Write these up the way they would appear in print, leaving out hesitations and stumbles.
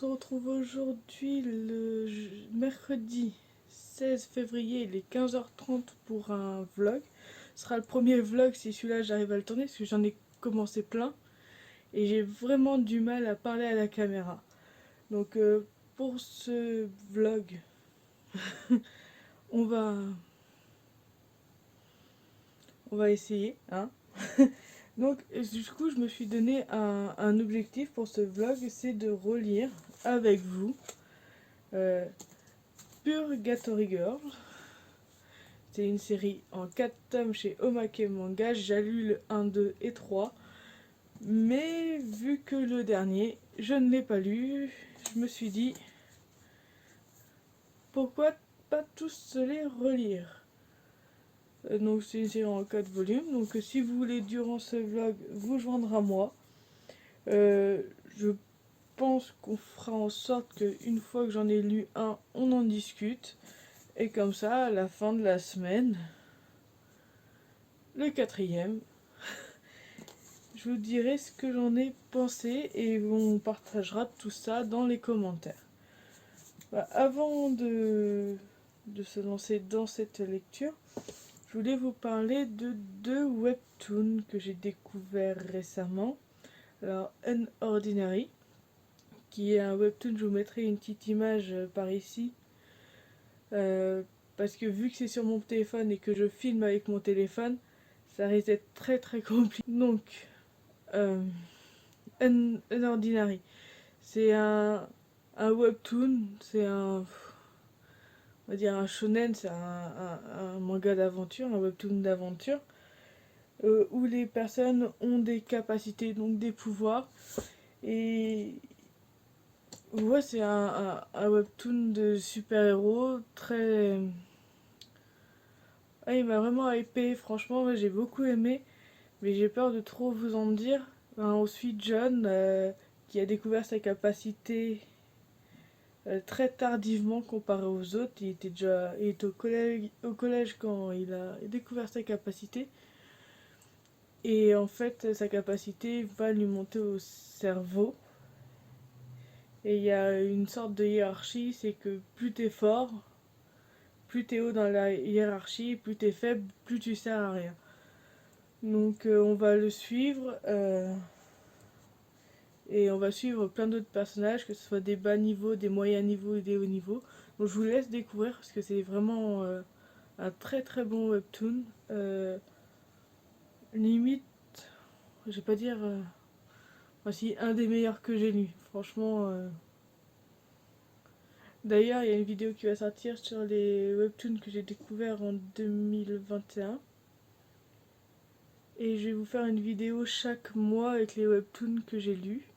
se retrouve aujourd'hui le mercredi 16 février, il est 15h30 pour un vlog. Ce sera le premier vlog si celui-là j'arrive à le tourner parce que j'en ai commencé plein et j'ai vraiment du mal à parler à la caméra. Donc pour ce vlog, on va essayer, hein. Donc du coup je me suis donné un objectif pour ce vlog, c'est de relire avec vous Purgatory Girl. C'est une série en 4 tomes chez Omake Manga. J'ai lu le 1, 2 et 3. Mais vu que le dernier, je ne l'ai pas lu, je me suis dit pourquoi pas tous les relire. Donc c'est une série en 4 volumes. Donc si vous voulez durant ce vlog vous joindre à moi, je pense qu'on fera en sorte qu'une fois que j'en ai lu un, on en discute. Et comme ça, à la fin de la semaine, le 4e, je vous dirai ce que j'en ai pensé et on partagera tout ça dans les commentaires. Avant de se lancer dans cette lecture, je voulais vous parler de 2 webtoons que j'ai découverts récemment. Alors, Unordinary, qui est un webtoon, je vous mettrai une petite image par ici. Parce que vu que c'est sur mon téléphone et que je filme avec mon téléphone, ça risque d'être très très compliqué. Donc, Unordinary, c'est un webtoon, c'est on va dire un shonen, c'est un manga d'aventure, un webtoon d'aventure, où les personnes ont des capacités, donc des pouvoirs. Et ouais, c'est un webtoon de super-héros très... Ah, il m'a vraiment hypé, franchement, ouais, j'ai beaucoup aimé, mais j'ai peur de trop vous en dire. On suit John, qui a découvert sa capacité très tardivement comparé aux autres. Il était au collège quand il a découvert sa capacité. Et en fait, sa capacité va lui monter au cerveau. Et il y a une sorte de hiérarchie, c'est que plus t'es fort, plus t'es haut dans la hiérarchie, plus t'es faible, plus tu sers à rien. Donc on va le suivre. Et on va suivre plein d'autres personnages, que ce soit des bas niveaux, des moyens niveaux et des hauts niveaux. Donc je vous laisse découvrir parce que c'est vraiment un très très bon webtoon. Limite, je vais pas dire... voici un des meilleurs que j'ai lu. Franchement... D'ailleurs, il y a une vidéo qui va sortir sur les webtoons que j'ai découverts en 2021. Et je vais vous faire une vidéo chaque mois avec les webtoons que j'ai lus.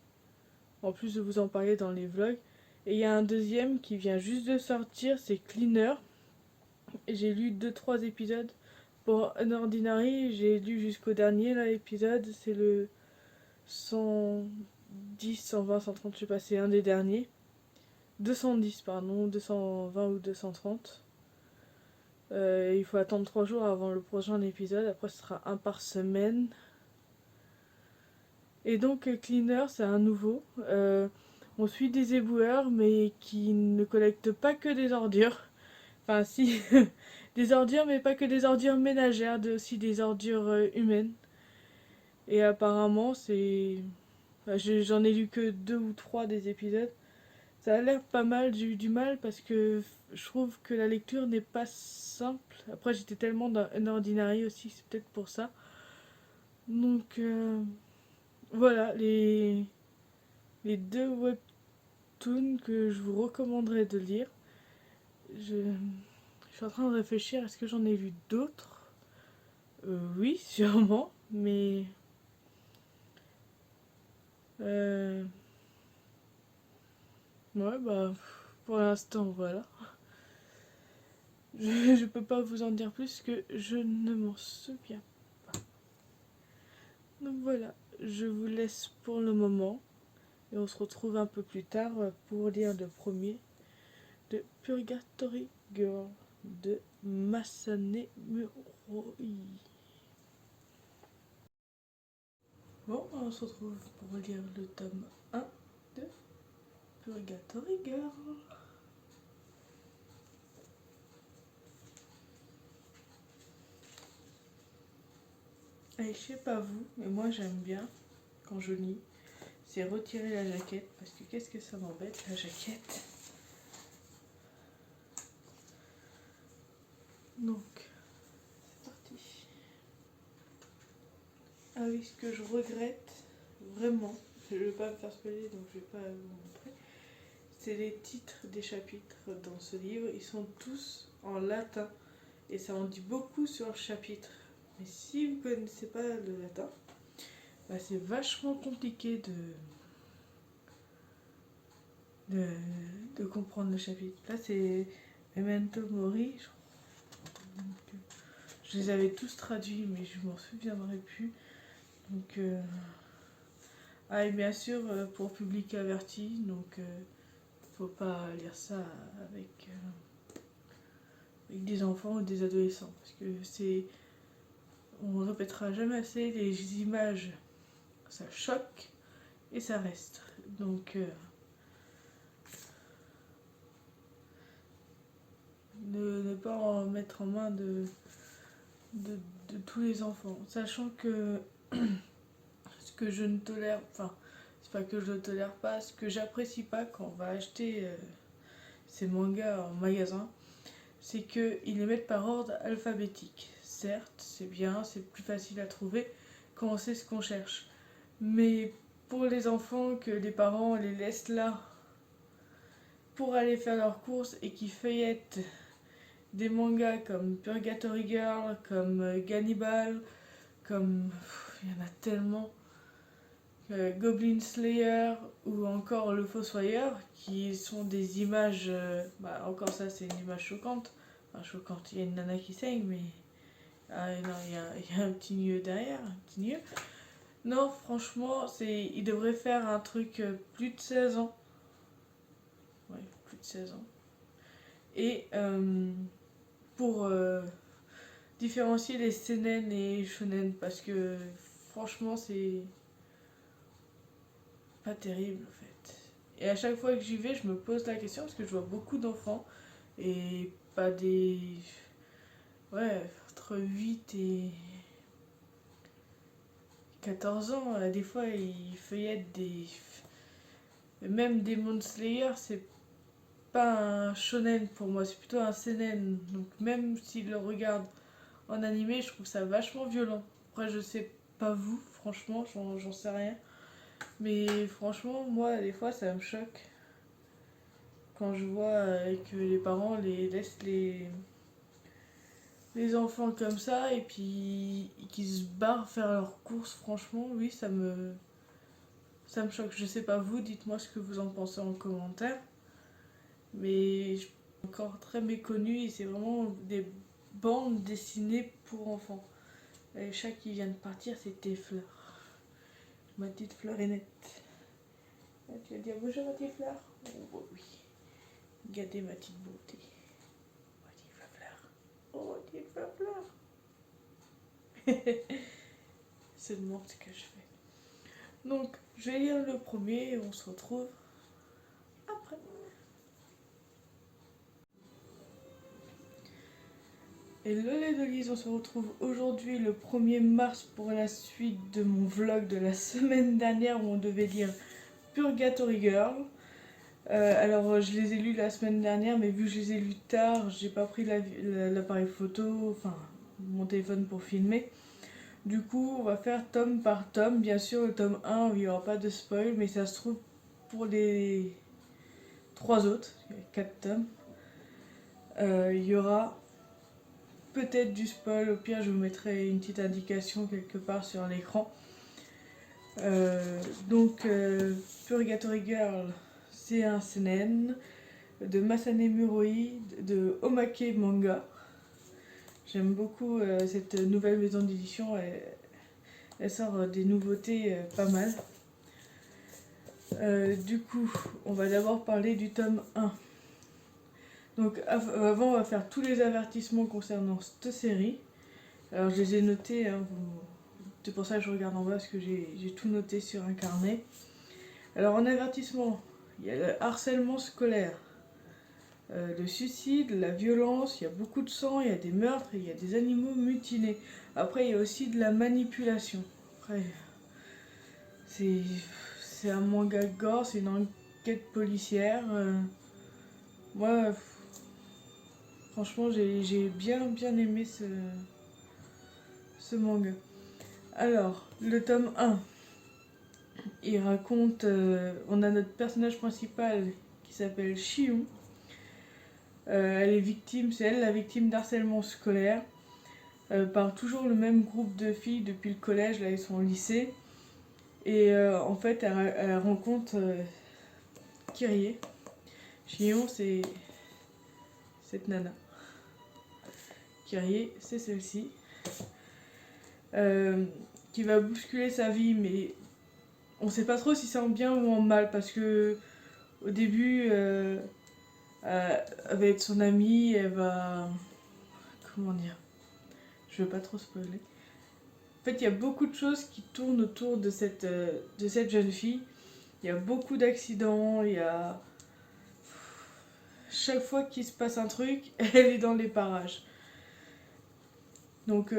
En plus de vous en parler dans les vlogs. Et il y a un deuxième qui vient juste de sortir, c'est Cleaner. J'ai lu 2-3 épisodes. Pour Unordinary, j'ai lu jusqu'au dernier là, épisode. C'est le 110, 120, 130, je sais pas, c'est un des derniers. 210, pardon, 220 ou 230. Il faut attendre 3 jours avant le prochain épisode. Après, ce sera un par semaine. Et donc, Cleaner, c'est un nouveau. On suit des éboueurs, mais qui ne collectent pas que des ordures. Enfin, si, des ordures, mais pas que des ordures ménagères, aussi des ordures humaines. Et apparemment, c'est... Enfin, j'en ai lu que 2 ou 3 des épisodes. Ça a l'air pas mal du mal parce que je trouve que la lecture n'est pas simple. Après, j'étais tellement dans un ordinary aussi, c'est peut-être pour ça. Donc, voilà, les 2 webtoons que je vous recommanderais de lire. Je suis en train de réfléchir, est-ce que j'en ai lu d'autres? Oui, sûrement, mais... Ouais, bah, pour l'instant, voilà. Je peux pas vous en dire plus que je ne m'en souviens pas. Donc voilà, je vous laisse pour le moment. Et on se retrouve un peu plus tard pour lire le premier de Purgatory Girl de Masane Muroi. Bon, on se retrouve pour lire le tome 1 de Purgatory Girl. Et je sais pas vous, mais moi j'aime bien quand je lis, c'est retirer la jaquette parce que qu'est-ce que ça m'embête la jaquette. Donc, c'est parti. Ah oui, ce que je regrette vraiment, je vais pas me faire spoiler donc je vais pas vous montrer, c'est les titres des chapitres dans ce livre, ils sont tous en latin et ça en dit beaucoup sur le chapitre. Mais si vous connaissez pas le latin, bah c'est vachement compliqué de, de comprendre le chapitre. Là c'est Memento Mori, je crois. Donc, je les avais tous traduits mais je m'en souviendrai plus. Donc ah et bien sûr pour public averti, donc faut pas lire ça avec des enfants ou des adolescents parce que c'est, on répétera jamais assez, les images ça choque et ça reste. Donc ne pas en mettre en main de tous les enfants, sachant que ce que je ne tolère, enfin c'est pas que je ne tolère pas, ce que j'apprécie pas quand on va acheter ces mangas en magasin, c'est qu'ils les mettent par ordre alphabétique. Certes, c'est bien, c'est plus facile à trouver quand on sait ce qu'on cherche. Mais pour les enfants, que les parents les laissent là pour aller faire leurs courses et qui feuillettent des mangas comme Purgatory Girl, comme Gannibal, comme... il y en a tellement... Goblin Slayer ou encore Le Fossoyeur, qui sont des images... bah encore ça c'est une image choquante. Enfin choquante, il y a une nana qui saigne mais... Ah non, il y a un petit nœud derrière, un petit nœud. Non, franchement, il devrait faire un truc plus de 16 ans. Ouais, plus de 16 ans. Et pour différencier les seinen et shonen, parce que franchement, c'est pas terrible en fait. Et à chaque fois que j'y vais, je me pose la question parce que je vois beaucoup d'enfants et pas des. Ouais, entre 8 et 14 ans, des fois ils feuillettent des. Même Demon Slayer, c'est pas un shonen pour moi, c'est plutôt un seinen. Donc même s'ils le regardent en animé, je trouve ça vachement violent. Après, je sais pas vous, franchement, j'en sais rien. Mais franchement, moi, des fois, ça me choque quand je vois que les parents les laissent les enfants comme ça et puis qu'ils se barrent faire leurs courses. Franchement, oui, ça me choque. Je sais pas vous, dites-moi ce que vous en pensez en commentaire. Mais je suis encore très méconnue et c'est vraiment des bandes dessinées pour enfants. Les chats qui viennent de partir, c'était Fleur. Ma petite Fleurinette. Ah, tu vas dire bonjour ma petite Fleur? Oh oui. Regardez ma petite beauté. Ma petite Fleur. Oh ma petite Fleur. Seulement ce que je fais. Donc, je vais lire le premier et on se retrouve après. Hello les Dolies, on se retrouve aujourd'hui le 1er mars pour la suite de mon vlog de la semaine dernière où on devait lire Purgatory Girl. Alors je les ai lus la semaine dernière mais vu que je les ai lus tard, j'ai pas pris l'appareil photo, enfin mon téléphone pour filmer. Du coup on va faire tome par tome, bien sûr le tome 1 il n'y aura pas de spoil mais ça se trouve pour les 3 autres, il y a 4 tomes, il y aura peut-être du spoil, au pire je vous mettrai une petite indication quelque part sur l'écran. Donc Purgatory Girl, c'est un seinen de Masane Muroi de Omake Manga. J'aime beaucoup cette nouvelle maison d'édition, elle sort des nouveautés pas mal. Du coup, on va d'abord parler du tome 1. Donc avant, on va faire tous les avertissements concernant cette série. Alors je les ai notés, hein, c'est pour ça que je regarde en bas parce que j'ai tout noté sur un carnet. Alors en avertissement, il y a le harcèlement scolaire, le suicide, la violence, il y a beaucoup de sang, il y a des meurtres, il y a des animaux mutilés. Après, il y a aussi de la manipulation. Après, c'est c'est un manga gore, c'est une enquête policière. Moi, franchement, j'ai bien aimé ce manga. Alors, le tome 1, il raconte... on a notre personnage principal qui s'appelle Shion. Elle est victime, c'est elle la victime d'harcèlement scolaire. Par toujours le même groupe de filles depuis le collège, là ils sont au lycée. Et en fait, elle rencontre Kyrie. Shion, c'est cette nana. Kyrie, c'est celle-ci. Qui va bousculer sa vie, mais on sait pas trop si c'est en bien ou en mal, parce que au début, avec son amie, elle va... Comment dire? Je veux pas trop spoiler. En fait, il y a beaucoup de choses qui tournent autour de cette jeune fille. Il y a beaucoup d'accidents, il y a... Chaque fois qu'il se passe un truc, elle est dans les parages. Donc,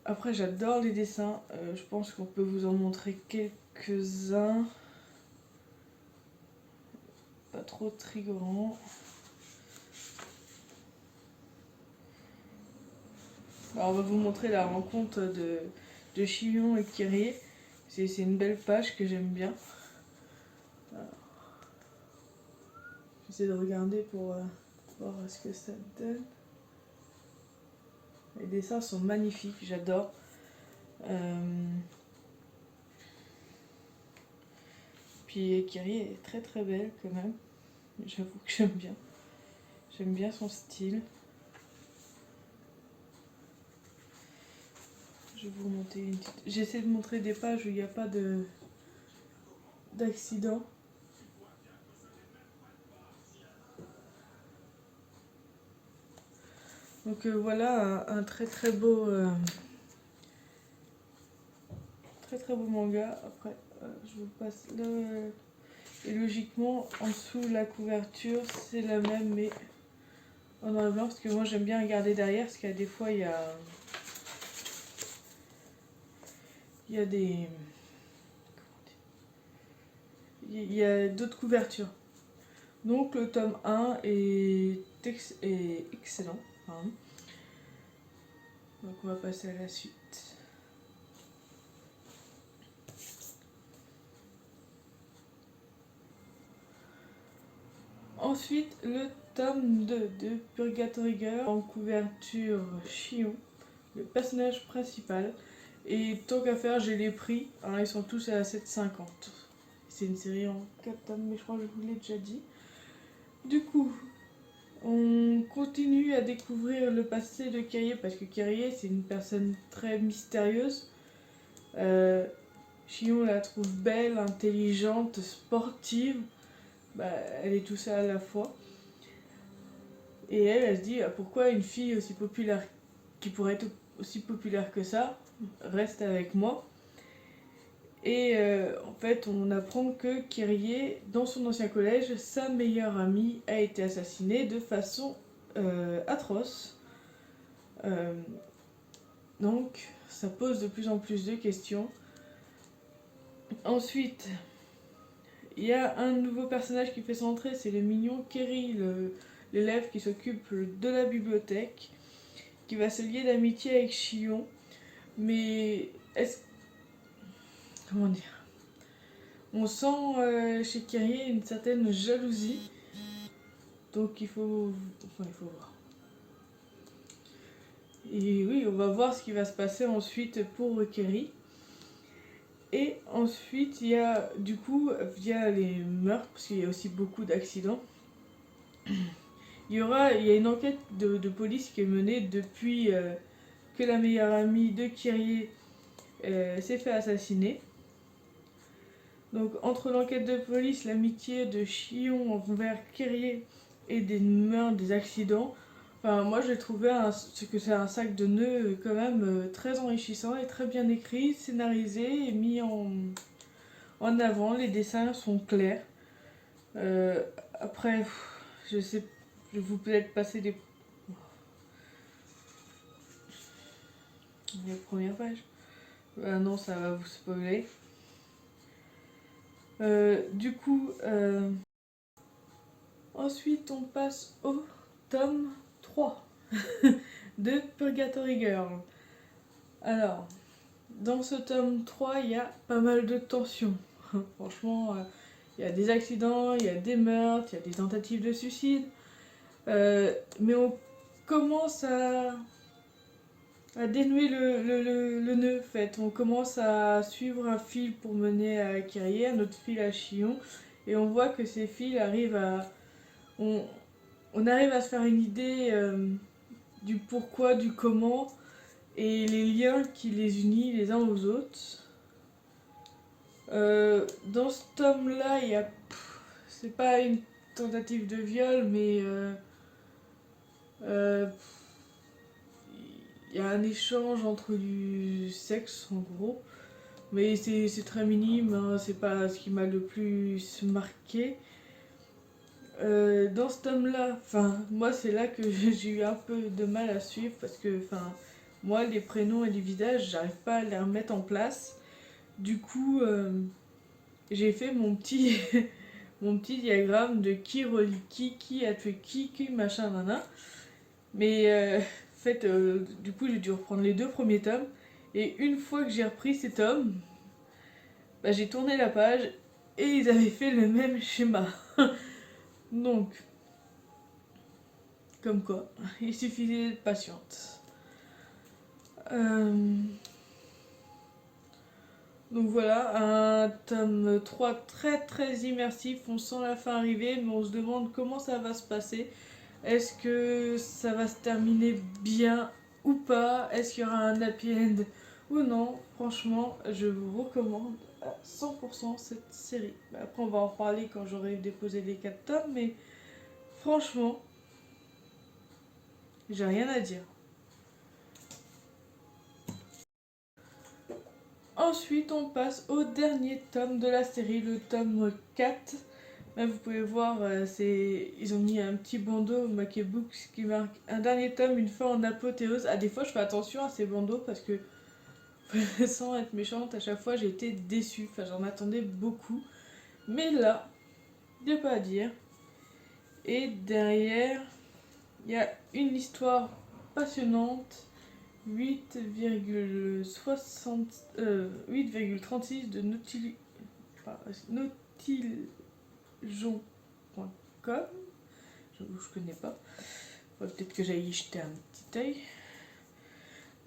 après, j'adore les dessins. Je pense qu'on peut vous en montrer quelques-uns. Pas trop triggerants. Alors, on va vous montrer la rencontre de Shion et Kyrie. C'est une belle page que j'aime bien. J'essaie de regarder pour voir ce que ça donne. Les dessins sont magnifiques, j'adore. Puis Kyrie est très très belle quand même. J'avoue que j'aime bien. J'aime bien son style. Je vais vous montrer une petite... J'essaie de montrer des pages où il n'y a pas d'accident. Donc voilà un très très beau manga. Après je vous passe là. Et logiquement en dessous la couverture c'est la même mais en noir et blanc parce que moi j'aime bien regarder derrière parce qu'il y a des fois il y a des... Il y a d'autres couvertures. Donc le tome 1 est excellent. Pardon. Donc on va passer à la suite. Ensuite le tome 2 de Purgatory Girl en couverture Shion, le personnage principal. Et tant qu'à faire, j'ai les prix. Hein, ils sont tous à 7,50. C'est une série en 4 tomes, mais je crois que je vous l'ai déjà dit. Du coup, on continue à découvrir le passé de Kyrie, parce que Kyrie, c'est une personne très mystérieuse. Shion la trouve belle, intelligente, sportive. Bah, elle est tout ça à la fois. Et elle se dit, pourquoi une fille aussi populaire, qui pourrait être aussi populaire que ça, reste avec moi. Et en fait, on apprend que Kyrie, dans son ancien collège, sa meilleure amie a été assassinée de façon atroce. Donc, ça pose de plus en plus de questions. Ensuite, il y a un nouveau personnage qui fait son entrée, c'est le mignon Kerry, l'élève qui s'occupe de la bibliothèque, qui va se lier d'amitié avec Shion. Mais comment dire? On sent chez Kyrie une certaine jalousie. Donc il faut voir. Et oui, on va voir ce qui va se passer ensuite pour Kyrie. Et ensuite, il y a du coup, via les meurtres, parce qu'il y a aussi beaucoup d'accidents, il y a une enquête de police qui est menée depuis que la meilleure amie de Kyrie s'est fait assassiner. Donc entre l'enquête de police, l'amitié de Shion envers Kyrie et des meurtres, des accidents, enfin moi j'ai trouvé que c'est un sac de nœuds quand même très enrichissant et très bien écrit, scénarisé et mis en avant. Les dessins sont clairs. Après, je sais, je vous peut-être passer les premières pages. Non, ça va vous spoiler. Du coup, ensuite on passe au tome 3 de Purgatory Girl. Alors, dans ce tome 3, il y a pas mal de tensions. Franchement, il y a des accidents, il y a des meurtres, il y a des tentatives de suicide. Mais on commence à dénouer le nœud, en fait. On commence à suivre un fil pour mener à Kyrie, un autre fil à Chillon. Et on voit que ces fils arrivent à... On arrive à se faire une idée du pourquoi, du comment et les liens qui les unissent les uns aux autres. Dans ce tome-là, il y a... C'est pas une tentative de viol, mais... il y a un échange entre du sexe, en gros. Mais c'est très minime, hein, c'est pas ce qui m'a le plus marqué. Dans ce tome-là, moi c'est là que j'ai eu un peu de mal à suivre parce que, moi les prénoms et les visages, j'arrive pas à les remettre en place. Du coup, j'ai fait mon petit, mon petit diagramme de qui relie qui a tué qui machin, nana. Mais en fait, du coup, j'ai dû reprendre les 2 premiers tomes. Et une fois que j'ai repris ces tomes, bah, j'ai tourné la page et ils avaient fait le même schéma. Donc, comme quoi, il suffisait d'être patiente. Donc voilà, un tome 3 très très immersif. On sent la fin arriver, mais on se demande comment ça va se passer. Est-ce que ça va se terminer bien ou pas? Est-ce qu'il y aura un happy end ou non? Franchement, je vous recommande à 100% cette série. Après, on va en reparler quand j'aurai déposé les 4 tomes, mais franchement, j'ai rien à dire. Ensuite, on passe au dernier tome de la série, le tome 4. Là, vous pouvez voir, ils ont mis un petit bandeau Mackey Books qui marque un dernier tome, une fin en apothéose. Ah, des fois, je fais attention à ces bandeaux parce que, sans être méchante, à chaque fois, j'ai été déçue. Enfin, j'en attendais beaucoup. Mais là, il n'y a pas à dire. Et derrière, il y a une histoire passionnante. 8,36 de nautiljon.com. Je connais pas. Peut-être que j'aille y jeter un petit œil.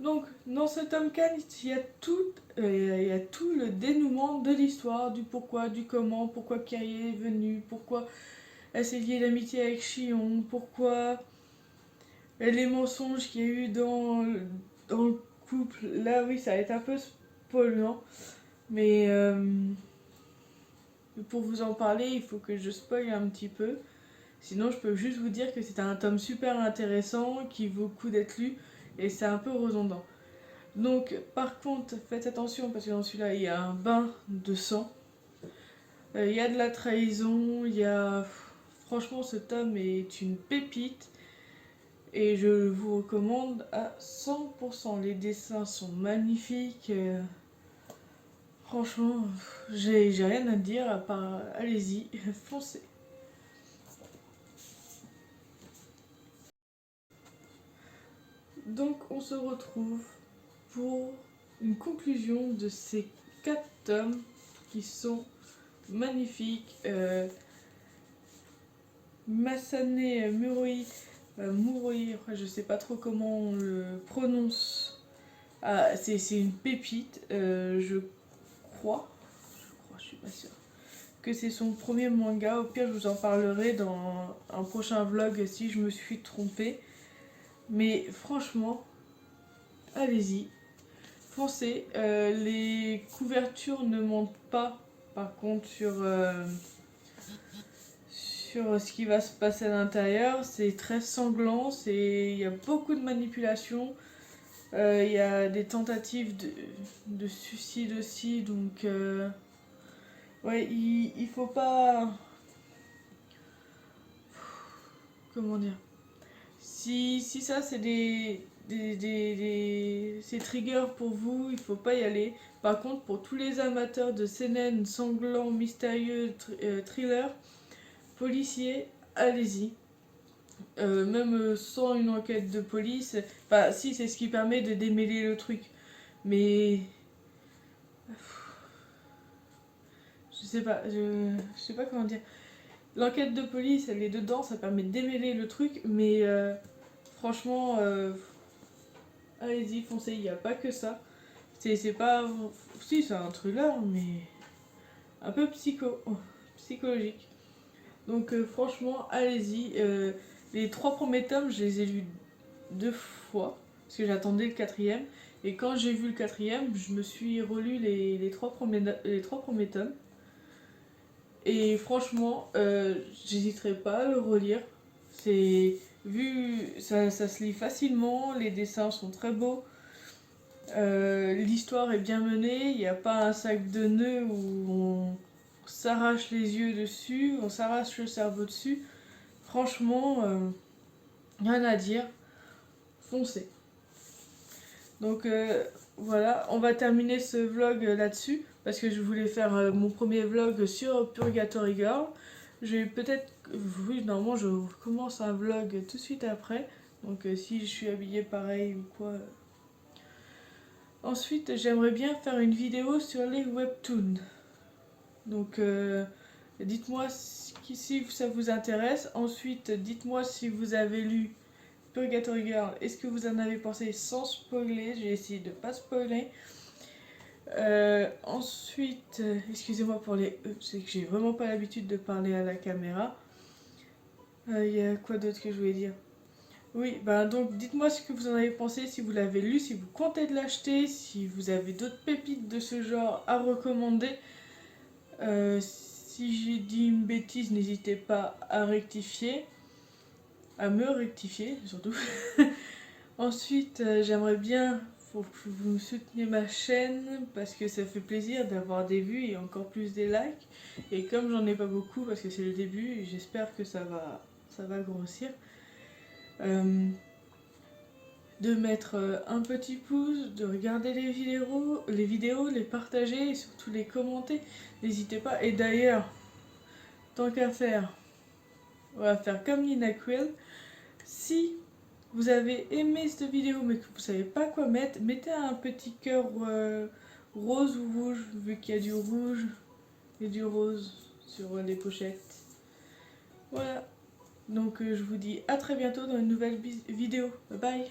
Donc, dans ce tome 4, il y a tout le dénouement de l'histoire, du pourquoi, du comment, pourquoi Kyrie est venue, pourquoi elle s'est liée d'amitié avec Chion, pourquoi les mensonges qu'il y a eu dans le couple. Là, oui, ça va être un peu spoilant, mais pour vous en parler, il faut que je spoil un petit peu. Sinon, je peux juste vous dire que c'est un tome super intéressant qui vaut le coup d'être lu et c'est un peu redondant. Donc, par contre, faites attention parce que dans celui-là, il y a un bain de sang. Il y a de la trahison, il y a... Franchement, ce tome est une pépite et je vous recommande à 100%. Les dessins sont magnifiques. Franchement, j'ai rien à dire à part allez-y, foncez. Donc, on se retrouve pour une conclusion de ces 4 tomes qui sont magnifiques. Masane Muroi, je sais pas trop comment on le prononce. Ah, c'est une pépite, je suis pas sûre, que c'est son premier manga. Au pire, je vous en parlerai dans un prochain vlog si je me suis trompée. Mais franchement, allez-y, foncez. Les couvertures ne mentent pas, par contre, sur ce qui va se passer à l'intérieur. C'est très sanglant, il y a beaucoup de manipulations. Il y a des tentatives de suicide aussi, donc ouais, il faut pas comment dire, si ça c'est c'est trigger pour vous, il faut pas y aller. Par contre, pour tous les amateurs de CNN sanglants, mystérieux, thriller, policiers, allez-y. Même sans une enquête de police, enfin si, c'est ce qui permet de démêler le truc. Mais je sais pas comment dire. L'enquête de police, elle est dedans, ça permet de démêler le truc, mais franchement, allez-y, foncez, il n'y a pas que ça. C'est pas. Si, c'est un thriller, mais un peu psychologique. Donc, franchement, allez-y. Les 3 premiers tomes, je les ai lus 2 fois, parce que j'attendais le quatrième. Et quand j'ai vu le quatrième, je me suis relu les 3 premiers tomes. Et franchement, j'hésiterai pas à le relire. C'est ça se lit facilement, les dessins sont très beaux, l'histoire est bien menée, il n'y a pas un sac de nœuds où on s'arrache les yeux dessus, on s'arrache le cerveau dessus. Franchement, rien à dire, foncez. Donc voilà, on va terminer ce vlog là-dessus parce que je voulais faire mon premier vlog sur Purgatory Girl. Je vais peut-être, oui, normalement je commence un vlog tout de suite après, donc si je suis habillée pareil ou quoi. Ensuite, j'aimerais bien faire une vidéo sur les webtoons. Donc dites-moi si ça vous intéresse. Ensuite, dites-moi si vous avez lu Purgatory Girl, est-ce que vous en avez pensé sans spoiler? J'ai essayé de pas spoiler. Ensuite, excusez-moi pour les c'est que j'ai vraiment pas l'habitude de parler à la caméra. Il y a quoi d'autre que je voulais dire? Oui, ben donc dites-moi ce que vous en avez pensé, si vous l'avez lu, si vous comptez de l'acheter, si vous avez d'autres pépites de ce genre à recommander. Si j'ai dit une bêtise, n'hésitez pas à rectifier, à me rectifier surtout. Ensuite, j'aimerais bien que vous souteniez ma chaîne parce que ça fait plaisir d'avoir des vues et encore plus des likes. Et comme j'en ai pas beaucoup parce que c'est le début, j'espère que ça va grossir. De mettre un petit pouce, de regarder les vidéos, les partager et surtout les commenter. N'hésitez pas. Et d'ailleurs, tant qu'à faire, on va faire comme Nina Quill. Si vous avez aimé cette vidéo mais que vous savez pas quoi mettre, mettez un petit cœur rose ou rouge, vu qu'il y a du rouge et du rose sur les pochettes. Voilà, donc je vous dis à très bientôt dans une nouvelle vidéo. Bye bye.